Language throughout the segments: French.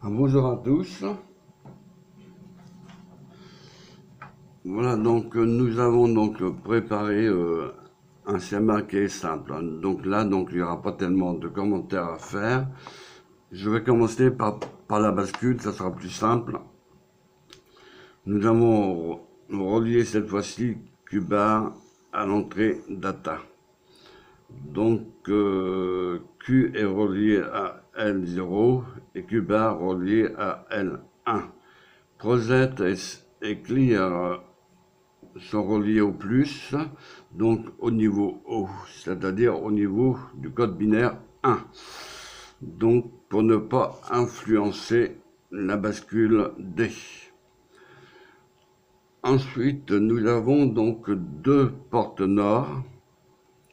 Bonjour à tous. Voilà, donc nous avons donc préparé un schéma qui est simple. Donc là, il n'y aura pas tellement de commentaires à faire. Je vais commencer par la bascule, ça sera plus simple. Nous avons relié cette fois-ci QBAR à l'entrée data. Donc Q est relié à L0 et QBAR relié à L1. Proset et Clear sont reliés au plus, donc au niveau O, c'est-à-dire au niveau du code binaire 1. Donc pour ne pas influencer la bascule D. Ensuite, nous avons donc deux portes nord,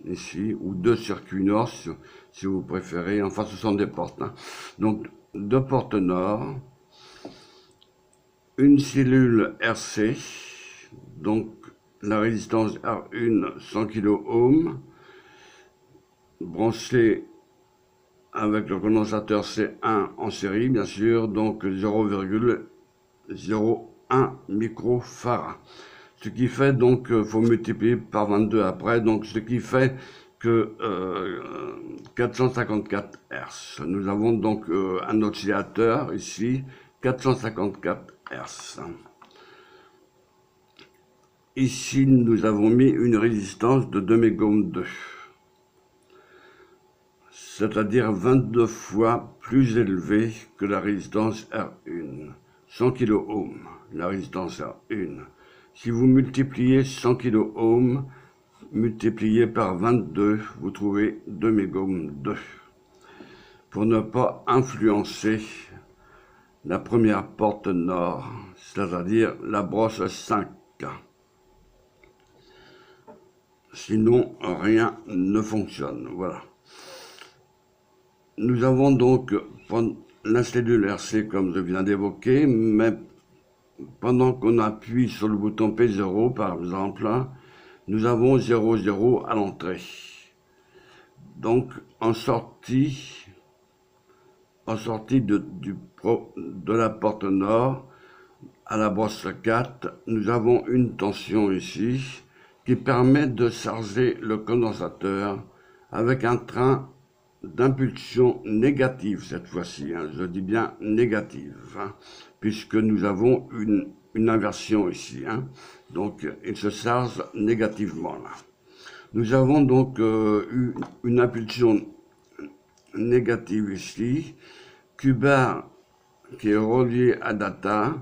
ici, ou deux circuits nord, si vous préférez. Enfin, ce sont des portes. Donc, deux portes nord, une cellule RC, donc la résistance R1 100 kΩ, branchée avec le condensateur C1 en série, bien sûr, donc 0,01 microfarad. Ce qui fait donc, faut multiplier par 22 après, donc ce qui fait que 454 Hz. Nous avons donc un oscillateur ici, 454 Hz. Ici, nous avons mis une résistance de 2 mégohms 2, c'est-à-dire 22 fois plus élevée que la résistance R1. 100 kΩ, la résistance R1. Si vous multipliez 100 kΩ, multiplié par 22, vous trouvez 2 mégohms 2. Pour ne pas influencer la première porte nord, c'est-à-dire la brosse 5. Sinon, rien ne fonctionne. Voilà. Nous avons donc la cellule RC, comme je viens d'évoquer, mais pendant qu'on appuie sur le bouton P0, par exemple, nous avons 0,0 à l'entrée. Donc, en sortie de la porte nord à la brosse 4, nous avons une tension ici qui permet de charger le condensateur avec un train d'impulsion négative cette fois-ci, je dis bien négative, puisque nous avons une inversion ici, donc il se charge négativement là. Nous avons donc eu une impulsion négative ici, QBAR qui est relié à data,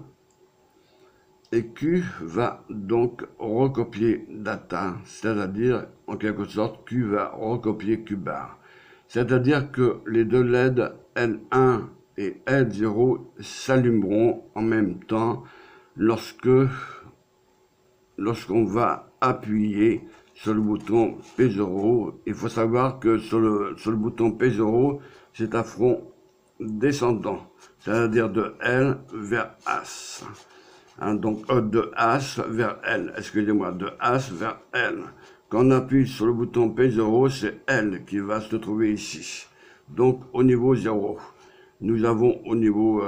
et Q va donc recopier data, c'est-à-dire en quelque sorte Q va recopier QBAR. C'est-à-dire que les deux LED L1 et L0 s'allumeront en même temps lorsqu'on va appuyer sur le bouton P0. Il faut savoir que sur le bouton P0, c'est un front descendant, c'est-à-dire de L vers As. Donc de As vers L, excusez-moi, de As vers L. Quand on appuie sur le bouton P0, c'est L qui va se trouver ici. Donc au niveau 0. Nous avons au niveau,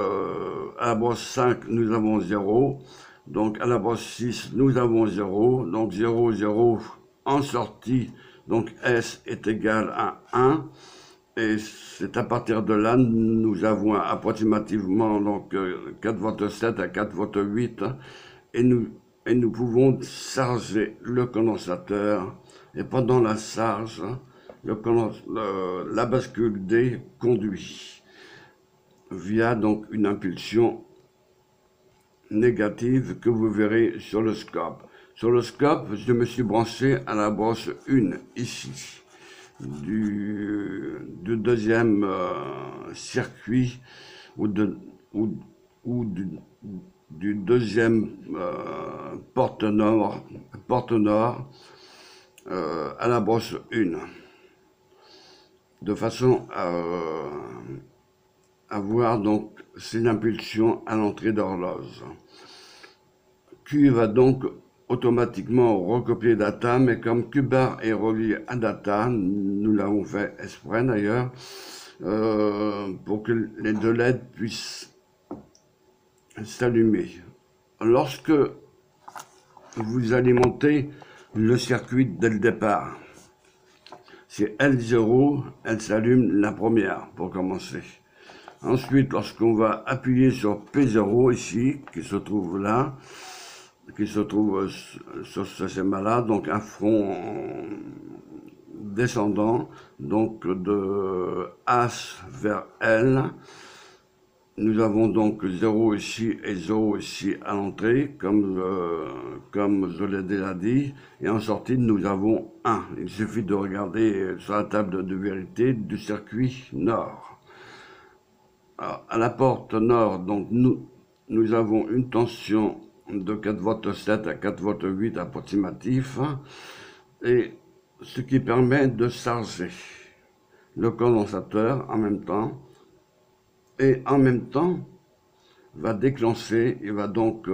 à la brosse 5, nous avons 0. Donc à la brosse 6, nous avons 0. Donc 0, 0 en sortie. Donc S est égal à 1. Et c'est à partir de là, nous avons approximativement donc 4,7 à 4,8 et nous pouvons charger le condensateur. Et pendant la charge, la bascule D conduit via donc une impulsion négative que vous verrez sur le scope. Sur le scope, je me suis branché à la brosse 1 ici. Du deuxième circuit ou du deuxième porte nord à la brosse 1, de façon à voir donc ces impulsions à l'entrée d'horloge. Q va donc automatiquement recopier data, mais comme QBAR est relié à data, nous l'avons fait exprès d'ailleurs, pour que les deux LED puissent s'allumer. Lorsque vous alimentez le circuit dès le départ, c'est L0, elle s'allume la première pour commencer. Ensuite, lorsqu'on va appuyer sur P0 ici, qui se trouve là, qui se trouve sur ce schéma-là, donc un front descendant, donc de As vers L. Nous avons donc 0 ici et 0 ici à l'entrée, comme je l'ai déjà dit. Et en sortie, nous avons 1. Il suffit de regarder sur la table de vérité du circuit nord. Alors, à la porte nord, donc nous avons une tension de 4 volts 7 à 4 volts 8 approximatif, et ce qui permet de charger le condensateur en même temps, et en même temps va déclencher, il va donc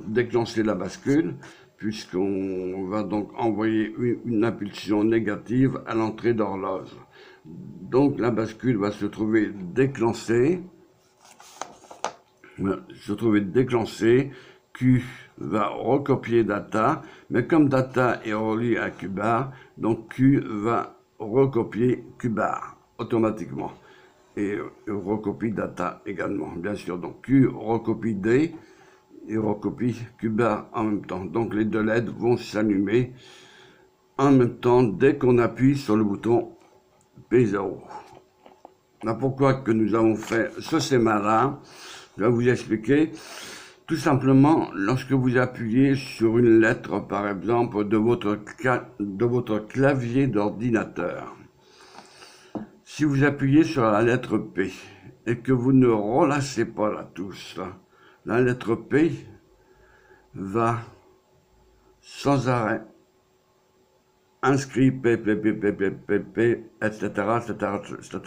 déclencher la bascule, puisqu'on va donc envoyer une impulsion négative à l'entrée d'horloge. Donc la bascule va se trouver déclenchée, Q va recopier data, mais comme data est relié à Q bar, donc Q va recopier Q bar automatiquement. Et recopie data également, bien sûr. Donc Q recopie D et recopie Q bar en même temps. Donc les deux LED vont s'allumer en même temps dès qu'on appuie sur le bouton P0. Là, pourquoi que nous avons fait ce schéma-là, je vais vous expliquer. Tout simplement, lorsque vous appuyez sur une lettre, par exemple, de votre clavier d'ordinateur, si vous appuyez sur la lettre P et que vous ne relâchez pas la touche, la lettre P va sans arrêt inscrire P, etc., etc.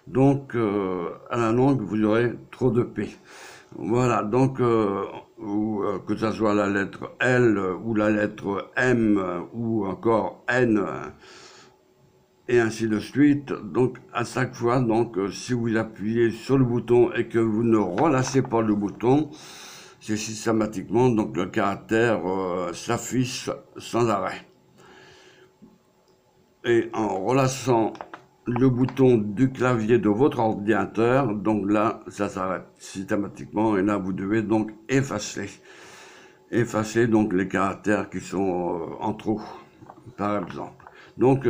Donc, à la longue, vous aurez trop de P. Voilà, donc, que ce soit la lettre L ou la lettre M ou encore N, et ainsi de suite. Donc, à chaque fois, donc, si vous appuyez sur le bouton et que vous ne relâchez pas le bouton, c'est systématiquement, donc, le caractère s'affiche sans arrêt. Et en relâchant le bouton du clavier de votre ordinateur, donc là, ça s'arrête systématiquement, et là, vous devez donc effacer donc les caractères qui sont en trop, par exemple. Donc,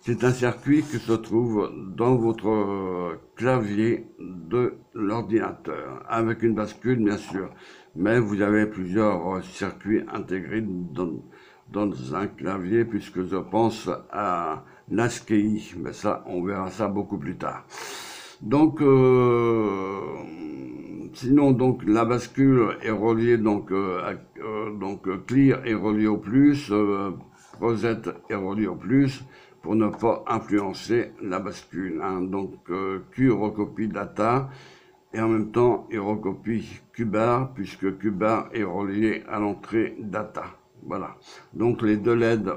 c'est un circuit qui se trouve dans votre clavier de l'ordinateur, avec une bascule, bien sûr. Mais vous avez plusieurs circuits intégrés dans un clavier, puisque je pense à l'ASCII. Mais ça, on verra ça beaucoup plus tard. Donc, sinon, donc, la bascule est reliée, donc clear est relié au plus, reset est relié au plus, pour ne pas influencer la bascule. Hein. Donc, Q recopie data, et en même temps, il recopie Q bar, puisque Q bar est relié à l'entrée data. Voilà. Donc, les deux LED,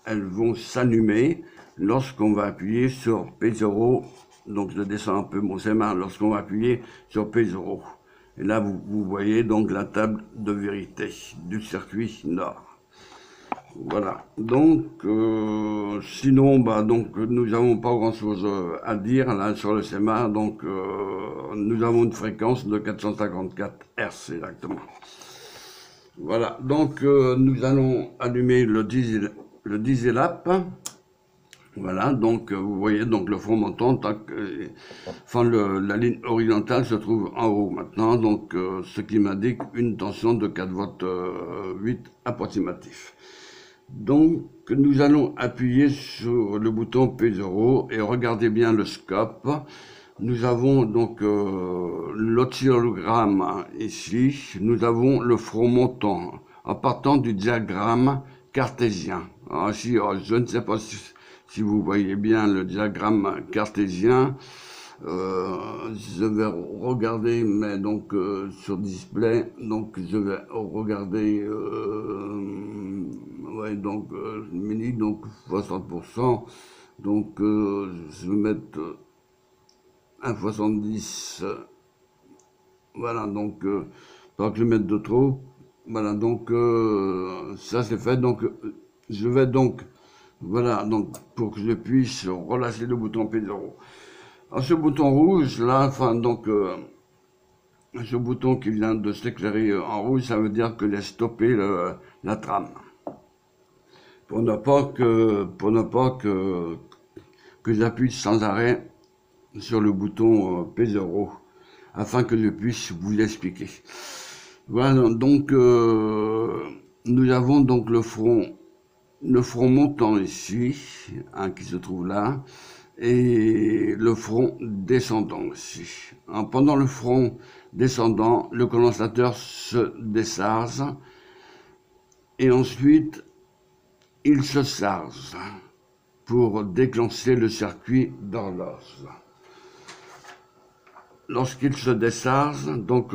elles vont s'allumer lorsqu'on va appuyer sur P0. Donc, je descends un peu mon schéma lorsqu'on va appuyer sur P0. Et là, vous voyez donc la table de vérité du circuit nord. Voilà. Donc, sinon, donc, nous n'avons pas grand-chose à dire là sur le schéma. Donc, nous avons une fréquence de 454 Hz exactement. Voilà. Donc, nous allons allumer le diesel-up. Voilà, donc vous voyez donc le front montant, la ligne horizontale se trouve en haut maintenant, donc ce qui m'indique une tension de 4 volts 8 approximatif. Donc nous allons appuyer sur le bouton P0 et regardez bien le scope. Nous avons donc l'oscillogramme ici, nous avons le front montant en partant du diagramme cartésien. Alors ici, je ne sais pas si vous voyez bien le diagramme cartésien, je vais regarder, mais donc sur display, donc je vais regarder, ouais, donc mini, donc 60%, donc je vais mettre 1,70 Voilà, donc, pas que je mette de trop. Voilà, donc, ça c'est fait. Donc, je vais donc, voilà, donc, pour que je puisse relâcher le bouton P0. Alors, ce bouton rouge, là, enfin, donc, ce bouton qui vient de s'éclairer en rouge, ça veut dire que j'ai stoppé la trame. Pour ne pas que j'appuie sans arrêt sur le bouton P0, afin que je puisse vous l'expliquer. Voilà, donc nous avons donc le front montant ici, hein, qui se trouve là, et le front descendant ici. Alors, pendant le front descendant, le condensateur se décharge et ensuite il se charge pour déclencher le circuit d'horloge. Lorsqu'il se décharge, donc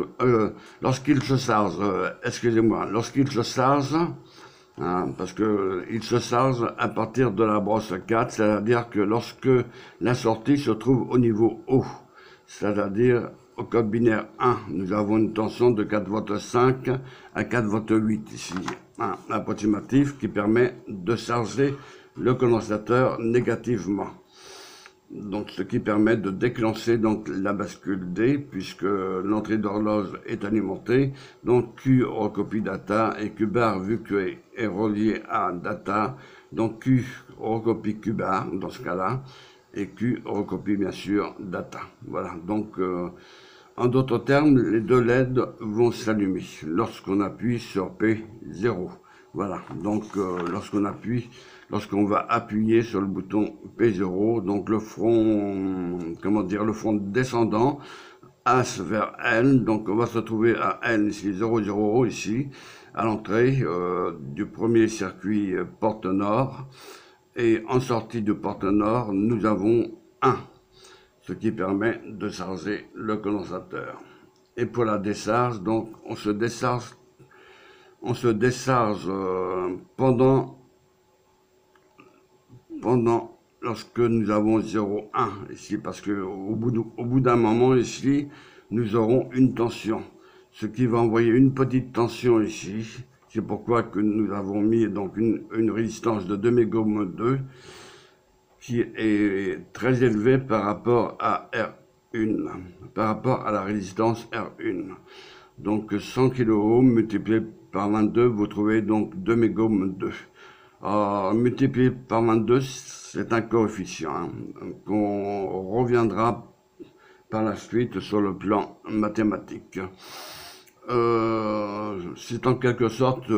lorsqu'il se charge, lorsqu'il se charge, hein, parce que il se charge à partir de la brosse 4, c'est-à-dire que lorsque la sortie se trouve au niveau haut, c'est-à-dire au code binaire 1, nous avons une tension de 4 volts 5 à 4 volts 8 ici, un approximatif qui permet de charger le condensateur négativement. Donc, ce qui permet de déclencher donc la bascule D, puisque l'entrée d'horloge est alimentée. Donc, Q recopie data et Q bar, vu que est relié à data, donc Q recopie Q bar dans ce cas-là, et Q recopie bien sûr data. Voilà, donc en d'autres termes, les deux LED vont s'allumer lorsqu'on appuie sur P0. Voilà, donc lorsqu'on va appuyer sur le bouton P0, donc le front, le front descendant, H vers N, donc on va se trouver à N ici, 0,0 ici, à l'entrée du premier circuit porte nord, et en sortie de porte nord, nous avons 1, ce qui permet de charger le condensateur. Et pour la décharge, donc on se décharge pendant lorsque nous avons 0,1 ici, parce que au bout d'un moment ici, nous aurons une tension, ce qui va envoyer une petite tension ici. C'est pourquoi que nous avons mis donc une résistance de 2 mégohm 2 qui est très élevée par rapport à R1, par rapport à la résistance R1. Donc 100 kΩ multiplié par 22, vous trouvez donc 2 mégohm 2. Multiplié par 22, c'est un coefficient hein, qu'on reviendra par la suite sur le plan mathématique. C'est en quelque sorte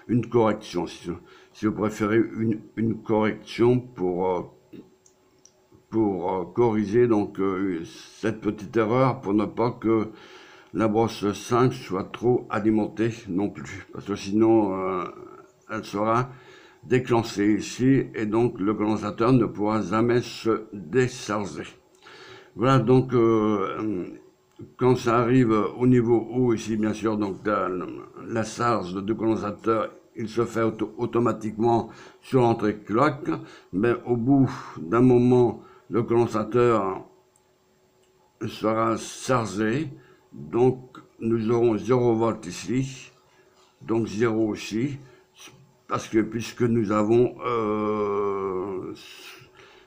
une correction, si vous préférez une correction pour corriger donc cette petite erreur, pour ne pas que la brosse 5 soit trop alimentée non plus, parce que sinon elle sera déclenchée ici et donc le condensateur ne pourra jamais se décharger. Voilà, donc quand ça arrive au niveau haut ici, bien sûr, donc la charge du condensateur, il se fait automatiquement sur l'entrée clock, mais au bout d'un moment, le condensateur sera chargé, donc nous aurons 0 volt ici, donc 0 ici, parce que puisque nous avons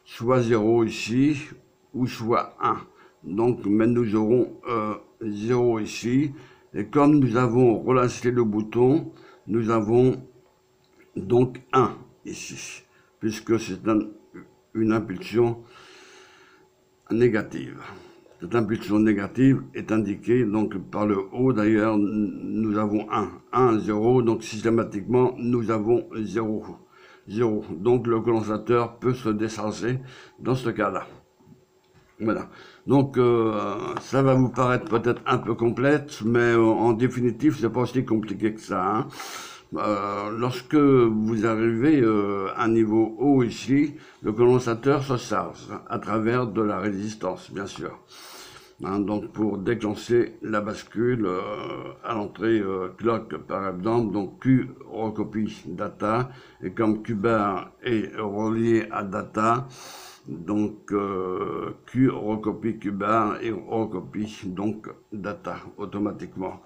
soit 0 ici, ou soit 1. Donc, mais nous aurons 0 ici. Et comme nous avons relâché le bouton, nous avons donc 1 ici, puisque c'est une impulsion négative. Cette impulsion négative est indiquée donc par le haut. D'ailleurs, nous avons 1, 0, donc systématiquement, nous avons 0. Donc, le condensateur peut se décharger dans ce cas-là. Voilà. Donc, ça va vous paraître peut-être un peu complexe, mais en définitive, c'est pas aussi compliqué que ça. Hein. Lorsque vous arrivez à un niveau haut ici, le condensateur se charge à travers de la résistance, bien sûr. Hein, donc, pour déclencher la bascule à l'entrée clock, par exemple, donc Q recopie data, et comme Q bar est relié à data, Donc Q recopie Q bar et recopie donc data automatiquement.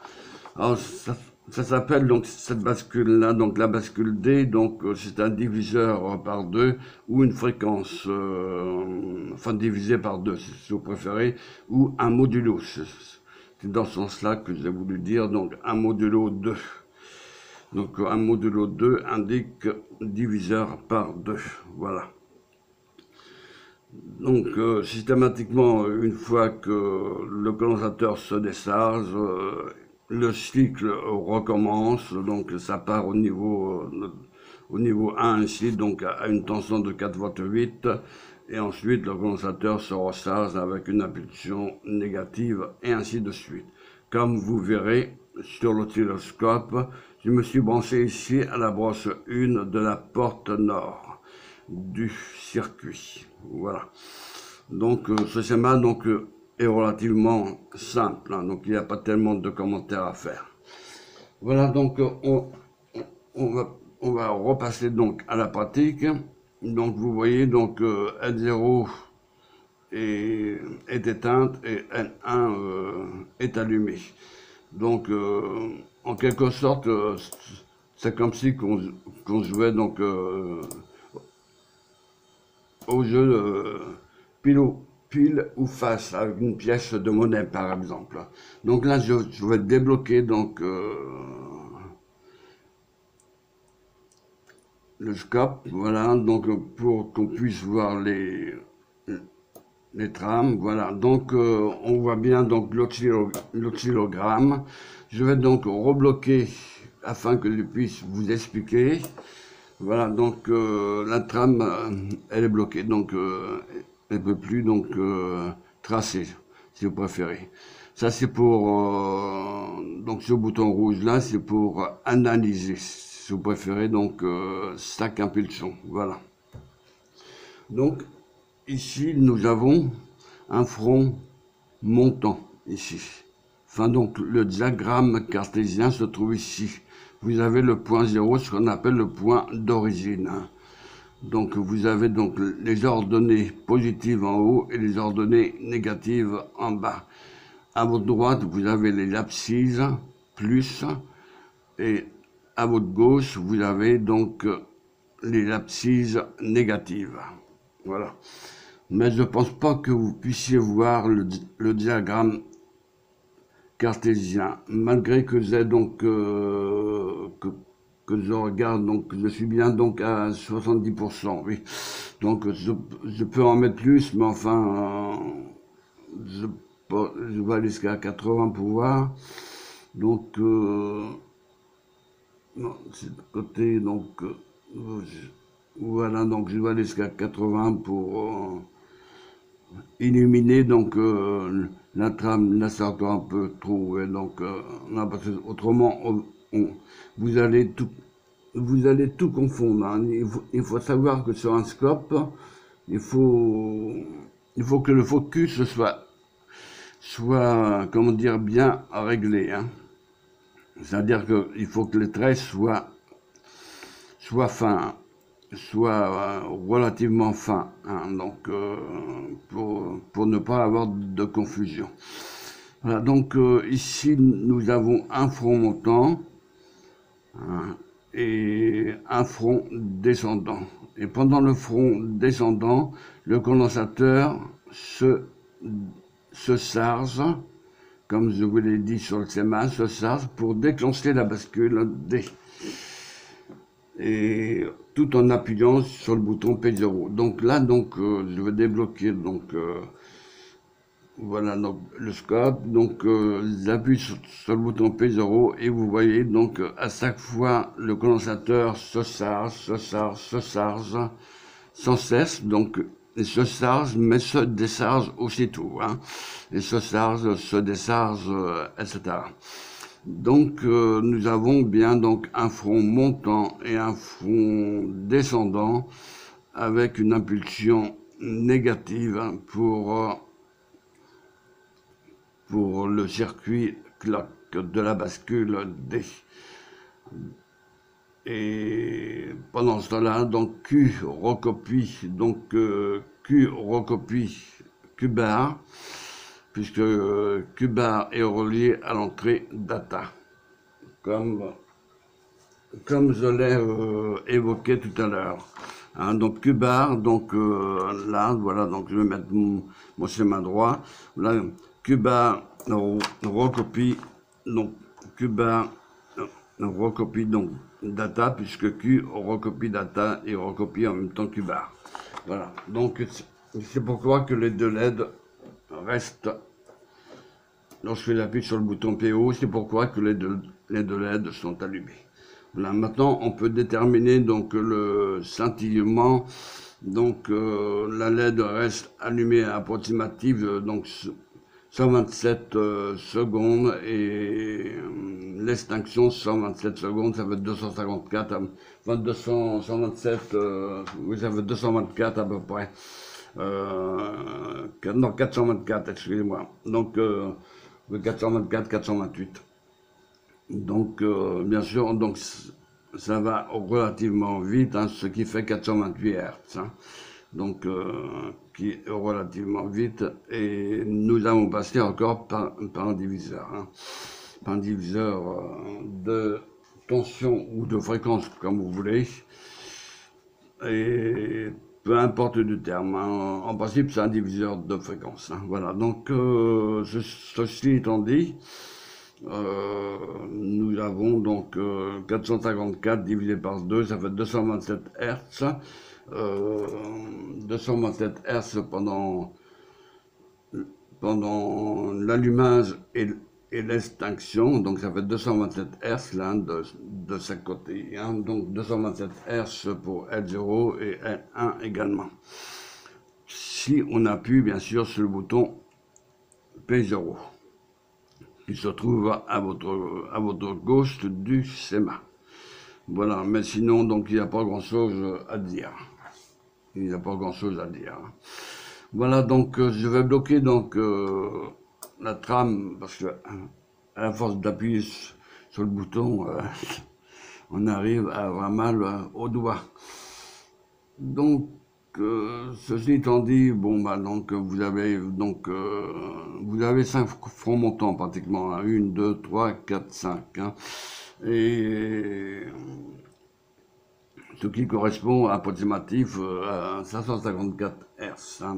Alors ça s'appelle donc cette bascule là, donc la bascule D, donc c'est un diviseur par 2 ou une fréquence, enfin divisé par 2 si vous préférez, ou un modulo. C'est dans ce sens-là que j'ai voulu dire, donc un modulo 2. Donc un modulo 2 indique diviseur par 2, voilà. Donc systématiquement, une fois que le condensateur se décharge, le cycle recommence, donc ça part au niveau 1 ici, donc à une tension de 4,8 V, et ensuite le condensateur se recharge avec une impulsion négative, et ainsi de suite. Comme vous verrez sur l'oscilloscope, je me suis branché ici à la broche 1 de la porte nord du circuit. Voilà. Donc ce schéma donc, est relativement simple, hein, donc il n'y a pas tellement de commentaires à faire. Voilà, donc on va repasser donc à la pratique. Donc vous voyez, donc L0 est éteinte et N1 est allumée. Donc en quelque sorte, c'est comme si qu'on jouait donc au jeu pile ou face avec une pièce de monnaie par exemple. Donc là je vais débloquer donc le scope, voilà, donc pour qu'on puisse voir les trames, voilà. Donc on voit bien donc l'oscillogramme. Je vais donc rebloquer afin que je puisse vous expliquer. Voilà, donc la trame, elle est bloquée, donc elle ne peut plus donc tracer, si vous préférez. Ça c'est pour, donc ce bouton rouge là, c'est pour analyser, si vous préférez, donc stack impulsion, voilà. Donc ici nous avons un front montant, ici. Enfin donc le diagramme cartésien se trouve ici. Vous avez le point 0, ce qu'on appelle le point d'origine. Donc vous avez donc les ordonnées positives en haut et les ordonnées négatives en bas. À votre droite, vous avez les abscisses plus, et à votre gauche, vous avez donc les abscisses négatives. Voilà. Mais je ne pense pas que vous puissiez voir le diagramme cartésien, malgré que j'ai donc que je regarde, donc je suis bien donc à 70%, oui. Donc je peux en mettre plus, mais enfin je vais aller jusqu'à 80 pour voir. Donc non, c'est de côté, donc voilà, donc je vais aller jusqu'à 80 pour illuminer donc la trame, là c'est encore un peu trop, et donc non, parce que autrement vous allez tout confondre, hein. Il faut savoir que sur un scope, il faut que le focus soit comment dire, bien réglé, hein. C'est-à-dire qu'il faut que les traits soient fins, soit relativement fin, hein, donc pour ne pas avoir de confusion. Voilà, donc ici nous avons un front montant, hein, et un front descendant. Et pendant le front descendant, le condensateur se charge, comme je vous l'ai dit sur le schéma, se charge pour déclencher la bascule D. Et tout en appuyant sur le bouton P0. Donc là, donc, je vais débloquer donc voilà donc le scope. Donc j'appuie sur le bouton P0 et vous voyez donc à chaque fois le condensateur se charge sans cesse. Donc il se charge mais se décharge aussitôt, hein. Il se charge, se décharge, etc. Donc nous avons bien donc un front montant et un front descendant avec une impulsion négative pour le circuit clock de la bascule D. Et pendant ce temps-là, donc Q recopie donc Q recopie Q bar, puisque Q bar est relié à l'entrée data, comme je l'ai évoqué tout à l'heure. Hein, donc Q bar, donc là, voilà, donc je vais mettre mon schéma droit. Là, Q bar recopie, donc Q bar recopie donc data, puisque Q recopie data et recopie en même temps Q bar. Voilà, donc c'est pourquoi que les deux LED restent, lorsque j'appuie sur le bouton PO, c'est pourquoi que les deux LED sont allumés. Voilà, maintenant on peut déterminer donc le scintillement. Donc la LED reste allumée à approximative donc 127 secondes et l'extinction 127 secondes, ça fait 254, enfin 200, 127, oui ça fait 224 à peu près. Non, 424, excusez-moi. Donc 424, 428. Donc, bien sûr, donc, ça va relativement vite, hein, ce qui fait 428 Hz. Hein. Donc, qui est relativement vite. Et nous avons passé encore par un diviseur. Hein, par un diviseur de tension ou de fréquence, comme vous voulez. Et peu importe le terme. Hein, en principe, c'est un diviseur de fréquence. Hein, voilà. Donc, ceci étant dit, nous avons donc 454 divisé par 2, ça fait 227 Hz. 227 Hz pendant l'allumage et l'extinction, donc ça fait 227 Hz là, de chaque côté. Hein, donc 227 Hz pour L0 et L1 également. Si on appuie bien sûr sur le bouton P0. qui se trouve à votre gauche du schéma. Voilà, mais sinon, donc, il n'y a pas grand-chose à dire. Il n'y a pas grand-chose à dire. Voilà, donc, je vais bloquer donc la trame, parce que à la force d'appuyer sur le bouton, on arrive à avoir mal au doigt. Donc, ceci étant dit, bon bah donc vous avez 5 fronts montants pratiquement, hein, 1, 2, 3, 4, 5. Hein, et ce qui correspond approximatif à 554 Hz. Hein,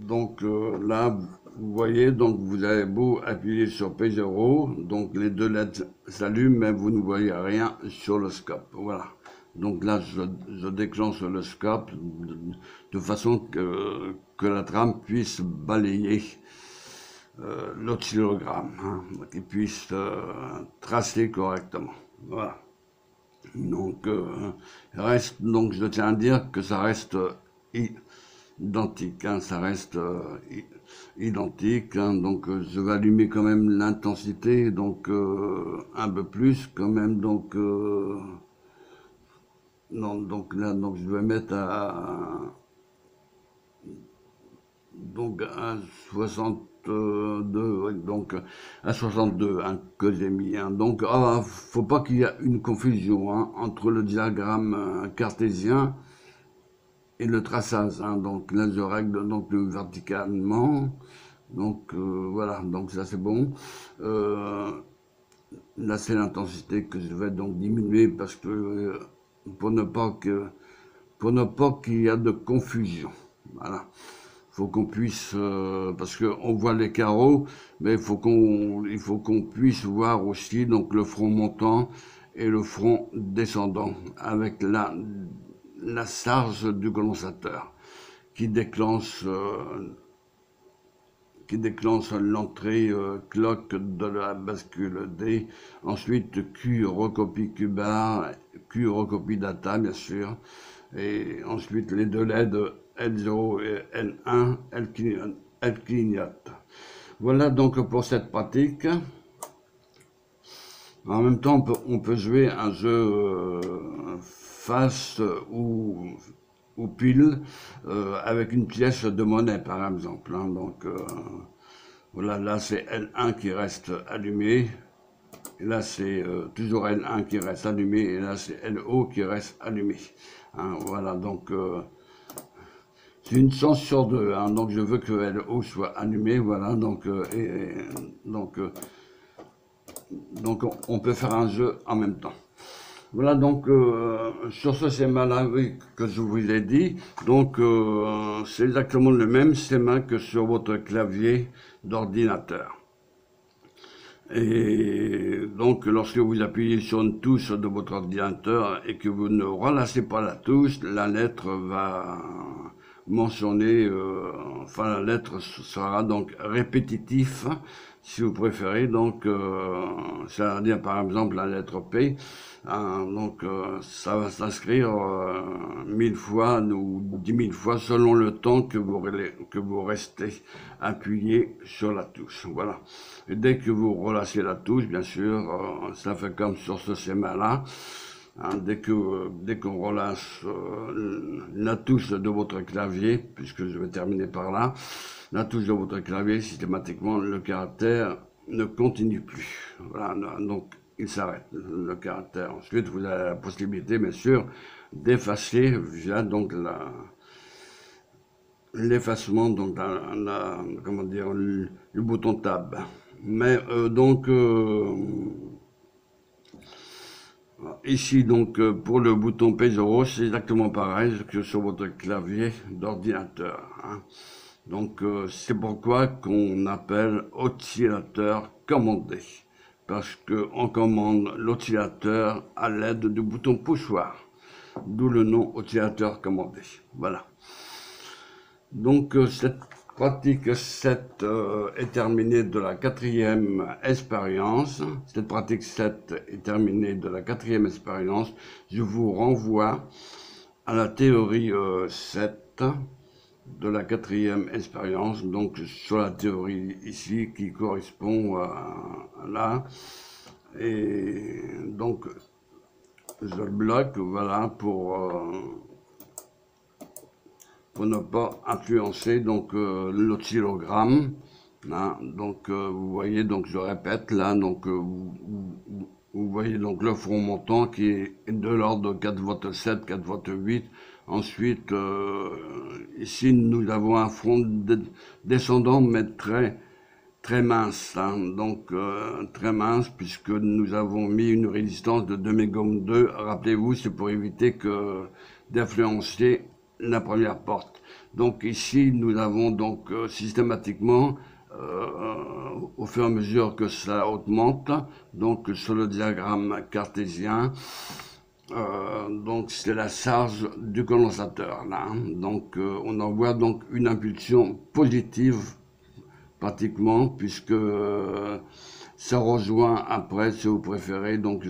donc là, vous voyez, donc vous avez beau appuyer sur P0, donc les deux LED s'allument, mais vous ne voyez rien sur le scope. Voilà. Donc là, je déclenche le scope de façon que la trame puisse balayer l'oscillogramme, hein, qu'il puisse tracer correctement. Voilà. Donc, je tiens à dire que ça reste identique, hein, ça reste identique, hein, donc je vais allumer quand même l'intensité, donc un peu plus quand même, donc non, donc là, donc je vais mettre à 62, donc à 62 hein, que j'ai mis. Hein. Donc, faut pas qu'il y ait une confusion hein, entre le diagramme cartésien et le traçage. Hein. Donc là, je règle donc verticalement. Donc voilà, donc ça c'est bon. Là, c'est l'intensité que je vais donc diminuer parce que pour ne pas qu'il y ait de confusion. Voilà. Faut qu'on puisse, parce qu'on voit les carreaux, mais il faut qu'on puisse voir aussi donc le front montant et le front descendant avec la charge du condensateur qui déclenche l'entrée clock de la bascule D. Ensuite, Q recopie Q bar, Q recopie data, bien sûr. Et ensuite, les deux LED L0 et L1, elles clignotent. Voilà donc pour cette pratique. En même temps, on peut jouer un jeu face ou pile avec une pièce de monnaie par exemple. Hein, donc voilà, là c'est L1 qui reste allumé. Et là, c'est toujours L1 qui reste allumé, et là, c'est LO qui reste allumé. Hein, voilà, donc, c'est une chance sur deux, hein, donc je veux que LO soit allumé, voilà, donc, donc on peut faire un jeu en même temps. Voilà, donc sur ce schéma-là, oui, que je vous ai dit, donc c'est exactement le même schéma que sur votre clavier d'ordinateur. Et donc, lorsque vous appuyez sur une touche de votre ordinateur et que vous ne relâchez pas la touche, la lettre va mentionner, enfin la lettre sera donc répétitif, si vous préférez, donc ça veut dire par exemple la lettre P, hein, donc ça va s'inscrire 1000 fois ou 10 000 fois selon le temps que vous restez appuyé sur la touche, voilà. Et dès que vous relâchez la touche, bien sûr, ça fait comme sur ce schéma-là. Hein, dès qu'on relâche la touche de votre clavier, puisque je vais terminer par là, la touche de votre clavier, systématiquement, le caractère ne continue plus. Voilà, donc il s'arrête, le caractère. Ensuite, vous avez la possibilité, bien sûr, d'effacer via donc l'effacement, donc comment dire, le bouton Tab. Mais donc ici, donc, pour le bouton P0, c'est exactement pareil que sur votre clavier d'ordinateur. Hein. Donc, c'est pourquoi qu'on appelle oscillateur commandé. Parce qu'on commande l'oscillateur à l'aide du bouton poussoir. D'où le nom oscillateur commandé. Voilà. Donc, cette pratique 7 est terminée de la 4e expérience. Cette pratique 7 est terminée de la 4e expérience. Je vous renvoie à la théorie 7 de la 4e expérience. Donc sur la théorie ici qui correspond à là. Et donc je bloque, voilà, pour ne pas influencer donc l'oscillogramme. Hein, donc vous voyez, donc je répète là, donc vous voyez donc le front montant qui est de l'ordre de 4,7 4,8 volts. Ensuite ici nous avons un front descendant mais très mince, hein, donc très mince, puisque nous avons mis une résistance de 2,2 µ. Rappelez-vous, c'est pour éviter d'influencer la première porte. Donc ici, nous avons donc systématiquement, au fur et à mesure que ça augmente, donc sur le diagramme cartésien, donc c'est la charge du condensateur là. Hein. Donc on envoie donc une impulsion positive pratiquement, puisque ça rejoint après, si vous préférez, donc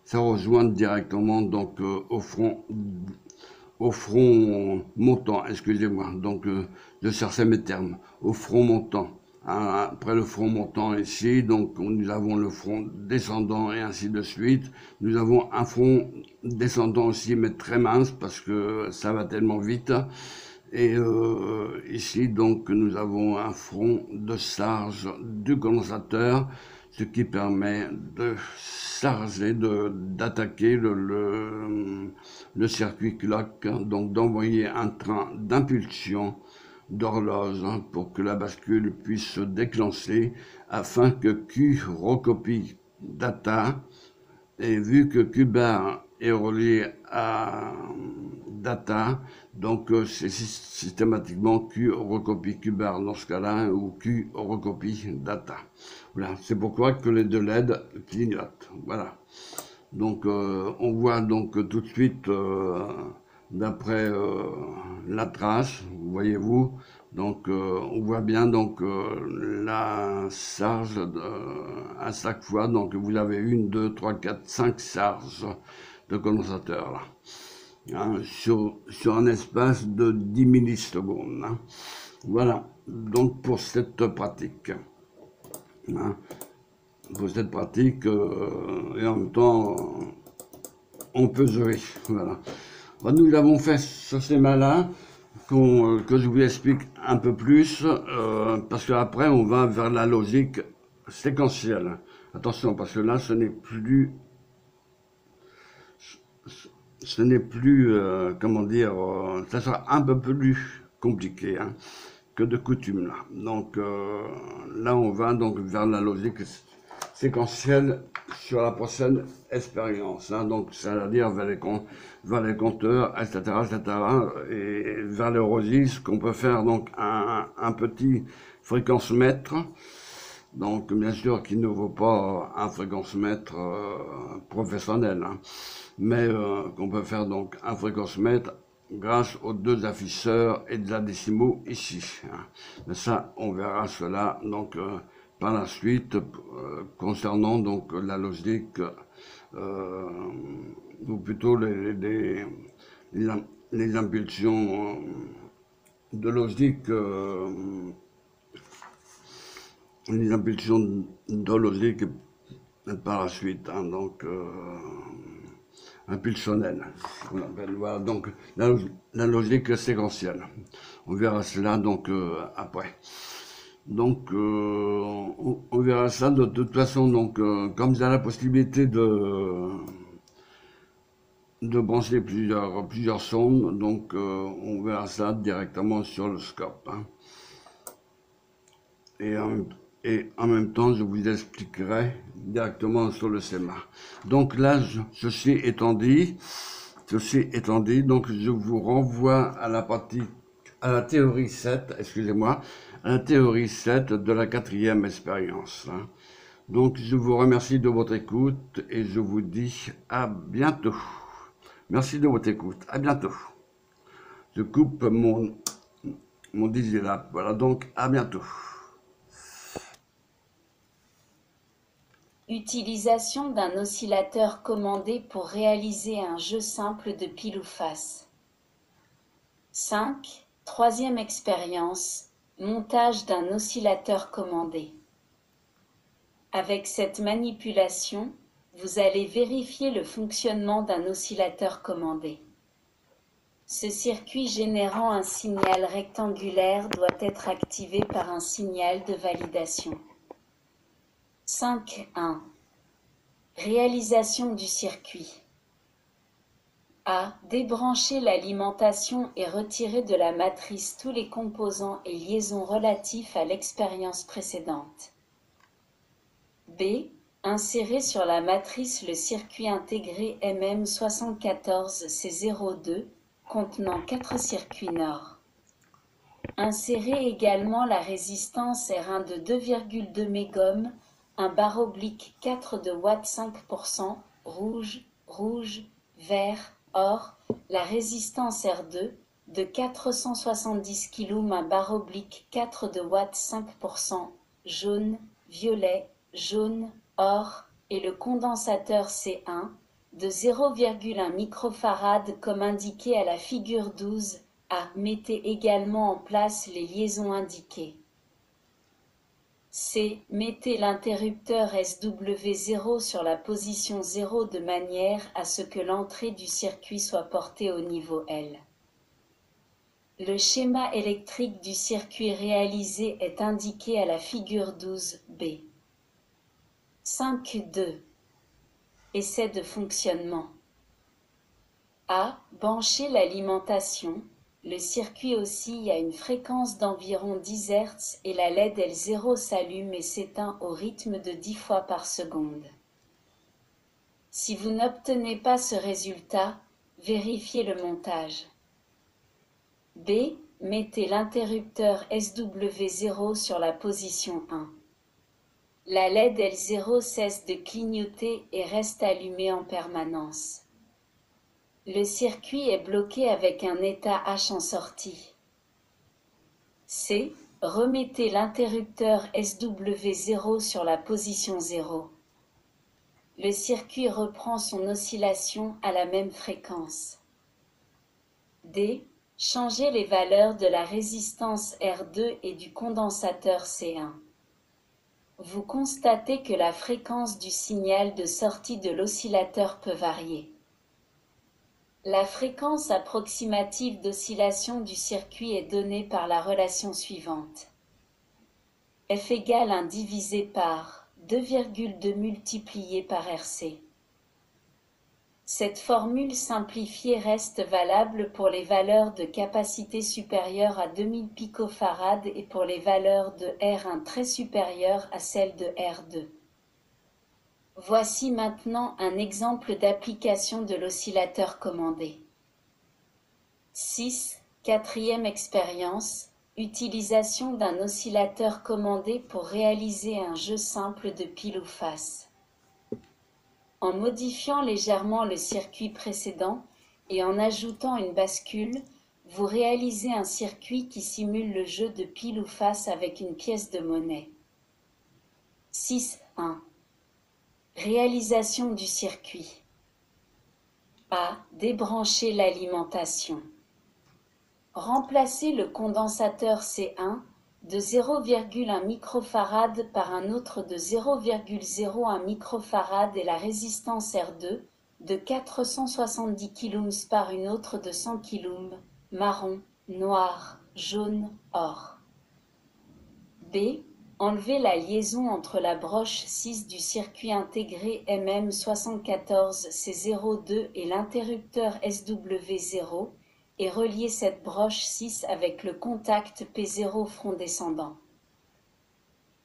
ça rejoint directement donc au front montant, excusez-moi, donc je cherchais mes termes, au front montant. Hein, après le front montant ici, donc nous avons le front descendant et ainsi de suite. Nous avons un front descendant aussi, mais très mince, parce que ça va tellement vite. Et ici, donc, nous avons un front de charge du condensateur, ce qui permet de charger, d'attaquer le circuit clock, donc d'envoyer un train d'impulsion d'horloge hein, pour que la bascule puisse se déclencher afin que Q recopie data. Et vu que Q bar est relié à data, donc c'est systématiquement Q recopie Q bar dans ce cas-là, ou Q recopie data. Voilà, c'est pourquoi que les deux LED clignotent. Voilà. Donc on voit donc tout de suite d'après la trace, voyez-vous, donc on voit bien donc la charge à chaque fois, donc vous avez 1, 2, 3, 4, 5 charges de condensateur là, hein, sur un espace de 10 millisecondes. Hein. Voilà, donc pour cette pratique. Hein, pour cette pratique, et en même temps, on peut jouer. Voilà. Nous avons fait ce schéma-là. que je vous explique un peu plus, parce qu'après on va vers la logique séquentielle. Attention, parce que là ce n'est plus, comment dire, ça sera un peu plus compliqué hein, que de coutume là. Donc là on va donc vers la logique séquentielle sur la prochaine expérience. Hein, donc c'est-à-dire vers les compteurs, etc., etc., et vers le registre qu'on peut faire donc un petit fréquence-mètre. Donc bien sûr qu'il ne vaut pas un fréquence-mètre professionnel, hein, mais qu'on peut faire donc un fréquence-mètre grâce aux deux afficheurs hexadécimaux ici. Hein. Mais ça, on verra cela donc par la suite concernant donc la logique ou plutôt les impulsions de logique. Les impulsions de logique par la suite, hein, donc impulsionnelles. Voilà, donc la logique séquentielle. On verra cela donc après. Donc on verra ça de toute façon. Donc comme il y a la possibilité de brancher plusieurs sondes, donc on verra ça directement sur le scope. Hein. Et en même temps, je vous expliquerai directement sur le schéma. Donc là, ceci étant dit, donc je vous renvoie à la théorie 7, excusez-moi, à la théorie 7 de la 4e expérience. Hein. Donc je vous remercie de votre écoute et je vous dis à bientôt. Merci de votre écoute, à bientôt. Je coupe mon Digilab, voilà, donc à bientôt. Utilisation d'un oscillateur commandé pour réaliser un jeu simple de pile ou face. 5. Troisième expérience. Montage d'un oscillateur commandé. Avec cette manipulation, vous allez vérifier le fonctionnement d'un oscillateur commandé. Ce circuit générant un signal rectangulaire doit être activé par un signal de validation. 5.1. Réalisation du circuit. A. Débrancher l'alimentation et retirer de la matrice tous les composants et liaisons relatifs à l'expérience précédente. B. Insérer sur la matrice le circuit intégré MM74C02 contenant 4 circuits NOR. Insérer également la résistance R1 de 2,2 mégohm, un barre oblique 4 de watts 5%, rouge, rouge, vert, or, la résistance R2 de 470 kΩ, un barre oblique 4 de watts 5%, jaune, violet, jaune, or, et le condensateur C1 de 0,1 microfarad comme indiqué à la figure 12. A. Mettez également en place les liaisons indiquées. C. Mettez l'interrupteur SW0 sur la position 0 de manière à ce que l'entrée du circuit soit portée au niveau L. Le schéma électrique du circuit réalisé est indiqué à la figure 12B. 5.2. Essai de fonctionnement. A. Brancher l'alimentation. Le circuit oscille à une fréquence d'environ 10 Hz et la LED L0 s'allume et s'éteint au rythme de 10 fois par seconde. Si vous n'obtenez pas ce résultat, vérifiez le montage. B. Mettez l'interrupteur SW0 sur la position 1. La LED L0 cesse de clignoter et reste allumée en permanence. Le circuit est bloqué avec un état H en sortie. C. Remettez l'interrupteur SW0 sur la position 0. Le circuit reprend son oscillation à la même fréquence. D. Changez les valeurs de la résistance R2 et du condensateur C1. Vous constatez que la fréquence du signal de sortie de l'oscillateur peut varier. La fréquence approximative d'oscillation du circuit est donnée par la relation suivante. F égale 1 divisé par 2,2 multiplié par RC. Cette formule simplifiée reste valable pour les valeurs de capacité supérieures à 2000 pF et pour les valeurs de R1 très supérieures à celles de R2. Voici maintenant un exemple d'application de l'oscillateur commandé. 6. Quatrième expérience. Utilisation d'un oscillateur commandé pour réaliser un jeu simple de pile ou face. En modifiant légèrement le circuit précédent et en ajoutant une bascule, vous réalisez un circuit qui simule le jeu de pile ou face avec une pièce de monnaie. 6.1. Réalisation du circuit. A. Débrancher l'alimentation. Remplacez le condensateur C1 de 0,1 microfarad par un autre de 0,01 microfarad et la résistance R2 de 470 kΩ par une autre de 100 kΩ, marron, noir, jaune, or. B. Enlevez la liaison entre la broche 6 du circuit intégré MM74C02 et l'interrupteur SW0 et reliez cette broche 6 avec le contact P0 front descendant.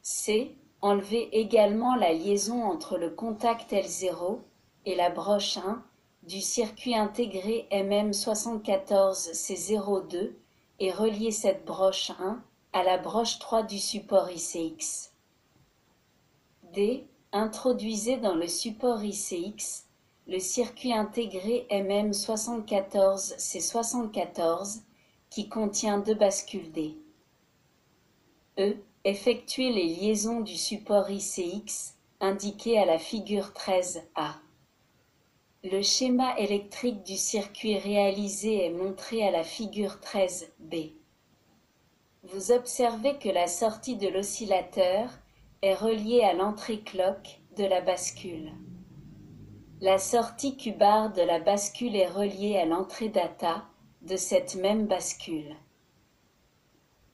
C. Enlevez également la liaison entre le contact L0 et la broche 1 du circuit intégré MM74C02 et reliez cette broche 1 à la broche 3 du support ICX. D. Introduisez dans le support ICX le circuit intégré MM74C74 qui contient 2 bascules D. E. Effectuez les liaisons du support ICX indiquées à la figure 13A. Le schéma électrique du circuit réalisé est montré à la figure 13B. Vous observez que la sortie de l'oscillateur est reliée à l'entrée clock de la bascule. La sortie Q-bar de la bascule est reliée à l'entrée data de cette même bascule.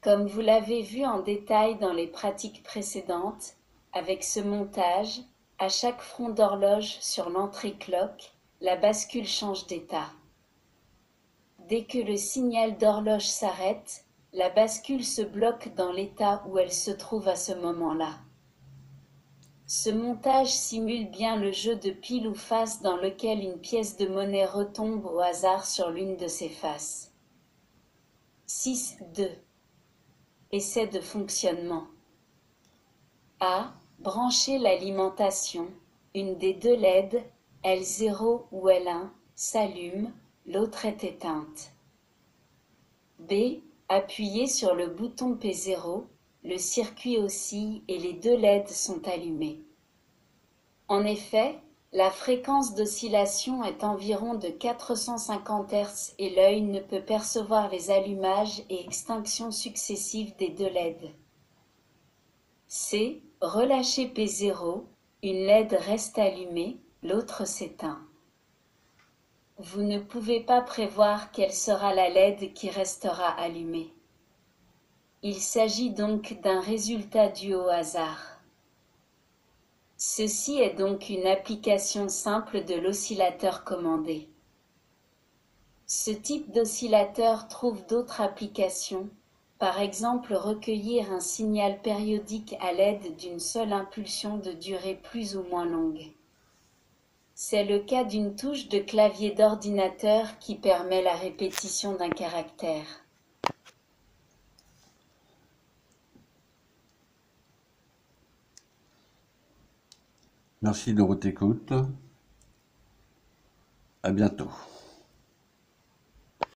Comme vous l'avez vu en détail dans les pratiques précédentes, avec ce montage, à chaque front d'horloge sur l'entrée clock, la bascule change d'état. Dès que le signal d'horloge s'arrête, la bascule se bloque dans l'état où elle se trouve à ce moment-là. Ce montage simule bien le jeu de pile ou face dans lequel une pièce de monnaie retombe au hasard sur l'une de ses faces. 6.2. Essai de fonctionnement. A. Brancher l'alimentation. Une des deux LED, L0 ou L1, s'allume, l'autre est éteinte. B. Appuyez sur le bouton P0, le circuit oscille et les deux LED sont allumés. En effet, la fréquence d'oscillation est environ de 450 Hz et l'œil ne peut percevoir les allumages et extinctions successives des deux LED. C. Relâchez P0, une LED reste allumée, l'autre s'éteint. Vous ne pouvez pas prévoir quelle sera la LED qui restera allumée. Il s'agit donc d'un résultat dû au hasard. Ceci est donc une application simple de l'oscillateur commandé. Ce type d'oscillateur trouve d'autres applications, par exemple recueillir un signal périodique à l'aide d'une seule impulsion de durée plus ou moins longue. C'est le cas d'une touche de clavier d'ordinateur qui permet la répétition d'un caractère. Merci de votre écoute. À bientôt.